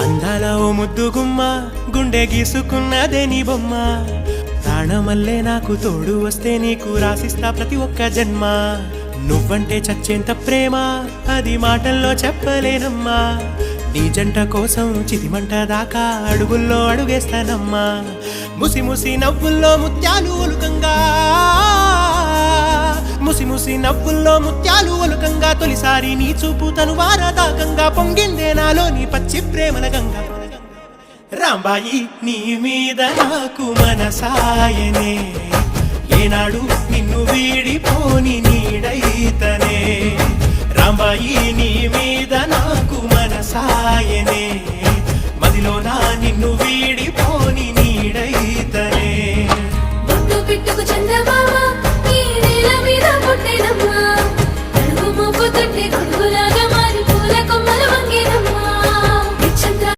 అందాల ఓ ముద్దు గుమ్మ గుండె గీసుకున్నదే నీ బొమ్మ ప్రాణమల్లే నాకు తోడు వస్తే నీకు రాసిస్తా ప్రతి ఒక్క జన్మ నువ్వంటే చచ్చేంత ప్రేమ అది మాటల్లో చెప్పలేనమ్మా నీ జంట కోసం చితిమంట దాకా అడుగుల్లో అడుగేస్తానమ్మా ముసి ముసి నవ్వుల్లో ముత్యాలు ఒలుకంగా ముసి ముసి నవ్వుల్లో ముత్యాలు ఒలుకంగా తొలిసారి నీ చూపు తను వారదాకంగా పొంగిందే నాలో నీ పచ్చి ప్రేమల గంగా రాంబాయి నీ మీద నాకు మనసాయనే ఏనాడు నిన్ను వీడిపోని నీడైతనే రాంబాయి నీ మీద నాకు మనసాయనే